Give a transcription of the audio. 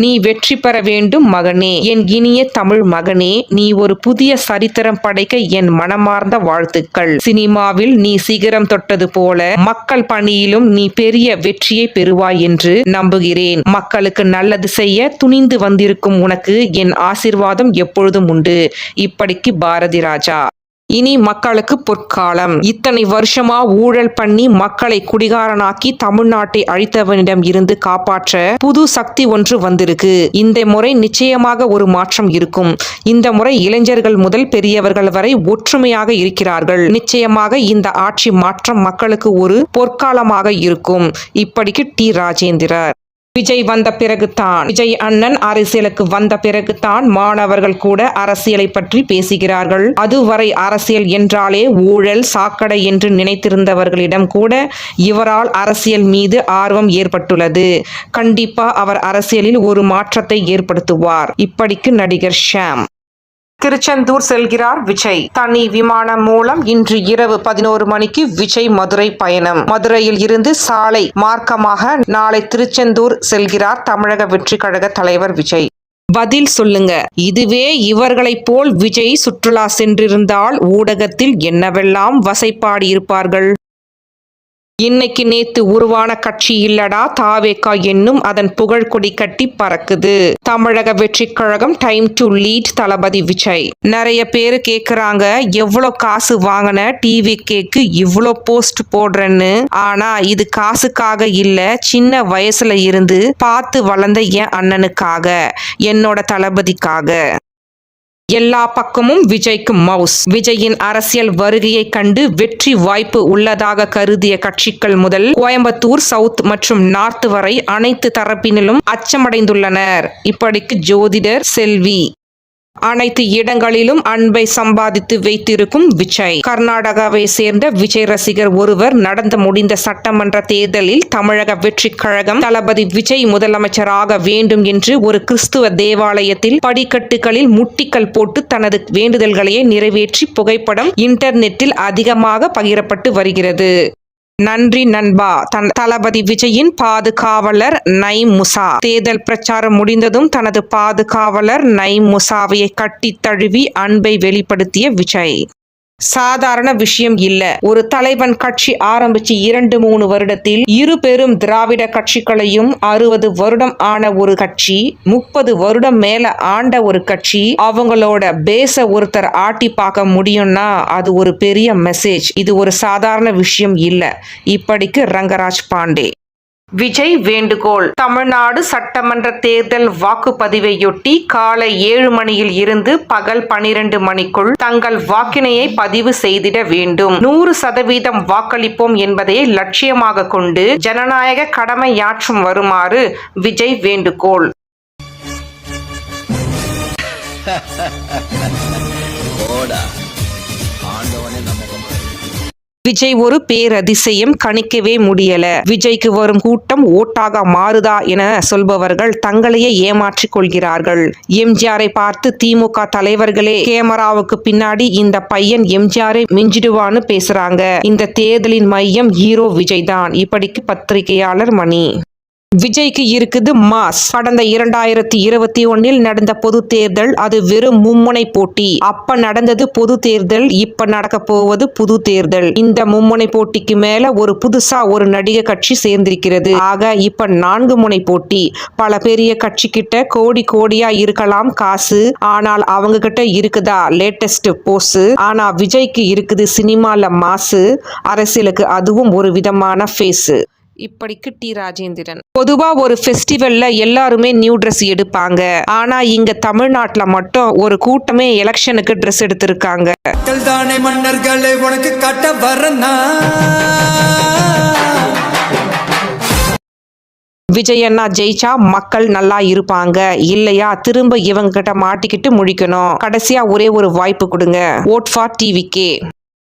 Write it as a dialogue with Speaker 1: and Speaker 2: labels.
Speaker 1: நீ வெற்றி பெற வேண்டும் மகனே, என் இனிய தமிழ் மகனே. நீ ஒரு புதிய சரித்திரம் படைக்க என் மனமார்ந்த வாழ்த்துக்கள். சினிமாவில் நீ சிகரம் தொட்டது போல மக்கள் பணியிலும் நீ பெரிய வெற்றியை பெறுவாய் என்று நம்புகிறேன். மக்களுக்கு நல்லது செய்ய துணிந்து வந்திருக்கும் உனக்கு என் ஆசீர்வாதம் எப்பொழுதும் உண்டு. இப்படிக்கு பாரதி ராஜா. இனி மக்களுக்கு பொற்காலம். இத்தனை வருஷமா ஊழல் பண்ணி மக்களை குடிகாரனாக்கி தமிழ்நாட்டை அழித்தவனிடம் இருந்து காப்பாற்ற புது சக்தி ஒன்று வந்திருக்கு. இந்த முறை நிச்சயமாக ஒரு மாற்றம் இருக்கும். இந்த முறை இளைஞர்கள் முதல் பெரியவர்கள் வரை ஒற்றுமையாக இருக்கிறார்கள். நிச்சயமாக இந்த ஆட்சி மாற்றம் மக்களுக்கு ஒரு பொற்காலமாக இருக்கும். இப்படிக்கு டி. ராஜேந்திரர். விஜய் வந்த பிறகுதான், விஜய் அண்ணன் அரசியலுக்கு வந்த பிறகுதான் மாணவர்கள் கூட அரசியலை பற்றி பேசுகிறார்கள். அதுவரை அரசியல் என்றாலே ஊழல் சாக்கடை என்று நினைத்திருந்தவர்களிடம் கூட இவரால் அரசியல் மீது ஆர்வம் ஏற்பட்டுள்ளது. கண்டிப்பா அவர் அரசியலில் ஒரு மாற்றத்தை ஏற்படுத்துவார். இப்படிக்கு நடிகர் ஷாம். திருச்செந்தூர் செல்கிறார் விஜய். தனி விமானம் மூலம் இன்று இரவு 11 மணிக்கு விஜய் மதுரை பயணம். மதுரையில் இருந்து சாலை மார்க்கமாக நாளை திருச்செந்தூர் செல்கிறார் தமிழக வெற்றி கழக தலைவர் விஜய். பதில் சொல்லுங்க. இதுவே இவர்களைப் போல் விஜய் சுற்றுலா சென்றிருந்தால் ஊடகத்தில் என்னவெல்லாம் வசைப்பாடி இருப்பார்கள். இன்னைக்கு நேத்து உருவான கட்சி இல்லடா தாவேகா என்னும் அதன் புகழ் கொடி கட்டி பறக்குது. தமிழக வெற்றி கழகம் டைம் டு லீட் தளபதி விஜய். நிறைய பேரு கேக்குறாங்க, எவ்வளவு காசு வாங்கின டிவிகேக்கு இவ்வளோ போஸ்ட் போடுறேன்னு. ஆனா இது காசுக்காக இல்ல, சின்ன வயசுல இருந்து பார்த்து வளர்ந்த என் அண்ணனுக்காக, என்னோட தளபதிக்காக. எல்லா பக்கமும் விஜய்க்கு மவுஸ். விஜயின் அரசியல் வருகையை கண்டு வெற்றி வாய்ப்பு உள்ளதாக கருதிய கட்சிகள் முதல் கோயம்புத்தூர் சவுத் மற்றும் நார்த் வரை அனைத்து தரப்பினரும் அச்சமடைந்துள்ளனர். இப்படிக்கு ஜோதிடர் செல்வி. அனைத்து இடங்களிலும் அன்பை சம்பாதித்து வைத்திருக்கும் விஜய். கர்நாடகாவை சேர்ந்த விஜய் ரசிகர் ஒருவர் நடந்து முடிந்த சட்டமன்ற தேர்தலில் தமிழக வெற்றி கழகம் தளபதி விஜய் முதலமைச்சராக வேண்டும் என்று ஒரு கிறிஸ்துவ தேவாலயத்தில் படிக்கட்டுகளில் முட்டிக்கல் போட்டு தனது வேண்டுதல்களை நிறைவேற்றி புகைப்படம் இன்டர்நெட்டில் அதிகமாக பகிரப்பட்டு வருகிறது. நன்றி நண்பா. தளபதி விஜயின் பாதுகாவலர் நைம் முசா. தேர்தல் பிரச்சாரம் முடிந்ததும் தனது பாதுகாவலர் நைம் முசாவை கட்டி தழுவி அன்பை வெளிப்படுத்திய விஜய். சாதாரண விஷயம் இல்ல. ஒரு தலைவன் கட்சி ஆரம்பிச்சு 2-3 வருடத்தில் இரு பெரும் திராவிட கட்சிகளையும் 60 வருடம் ஆன ஒரு கட்சி, 30 வருடம் மேல ஆண்ட ஒரு கட்சி, அவங்களோட பேச ஒருத்தர் ஆட்டி பார்க்க முடியும்னா அது ஒரு பெரிய மெசேஜ். இது ஒரு சாதாரண விஷயம் இல்ல. இப்படிக்கு ரங்கராஜ் பாண்டே. விஜய் வேண்டுகோள். தமிழ்நாடு சட்டமன்ற தேர்தல் வாக்குப்பதிவையொட்டி காலை 7 மணியில் இருந்து பகல் 12 மணிக்குள் தங்கள் வாக்கினையை பதிவு செய்திட வேண்டும். 100% வாக்களிப்போம் என்பதை லட்சியமாக கொண்டு ஜனநாயக கடமையாற்றும் வருமாறு விஜய் வேண்டுகோள். விஜய் ஒரு பேரதிசயம், கணிக்கவே முடியல. விஜய்க்கு வரும் கூட்டம் ஓட்டாக மாறுதா என சொல்பவர்கள் தங்களையே ஏமாற்றிக் கொள்கிறார்கள். எம்ஜிஆரை பார்த்து திமுக தலைவர்களே கேமராவுக்கு பின்னாடி இந்த பையன் எம்ஜிஆரை மிஞ்சிடுவான்னு பேசுறாங்க. இந்த தேர்தலின் மையம் ஹீரோ விஜய் தான். இப்படிக்கு பத்திரிகையாளர் மணி. விஜய்க்கு இருக்குது மாஸ். கடந்த 2021 நடந்த பொது தேர்தல் அது வெறும் மும்முனை போட்டி. அப்ப நடந்தது பொது தேர்தல், இப்ப நடக்க போவது புது தேர்தல். இந்த மும்முனை போட்டிக்கு மேல ஒரு புதுசா ஒரு நடிகை கட்சி சேர்ந்திருக்கிறது. ஆக இப்ப 4 முனை போட்டி. பல பெரிய கட்சி கிட்ட கோடியா இருக்கலாம் காசு, ஆனால் அவங்க கிட்ட இருக்குதா லேட்டஸ்ட் போஸ். ஆனா விஜய்க்கு இருக்குது சினிமால மாசு, அரசியலுக்கு அதுவும் ஒரு விதமான ஃபேஸ். இப்படிக்கு டி. ராஜேந்திரன். பொதுவா ஒரு ஃபெஸ்டிவல்ல எல்லாருமே நியூ ட்ரெஸ் எடுப்பாங்க. ஆனா இங்க தமிழ்நாட்டுல மட்டும் ஒரு கூட்டமே எலெக்ஷனுக்கு ட்ரெஸ் எடுத்திருக்காங்க. மன்னர்களை உனக்கு காட்ட வரனா. விஜய் அண்ணா ஜெயிச்சா மக்கள் நல்லா இருப்பாங்க, இல்லையா திரும்ப இவங்க கிட்ட மாட்டிக்கிட்டு முழிக்கணும். கடைசியா ஒரே ஒரு வாய்ப்பு கொடுங்க. Vote for TVK.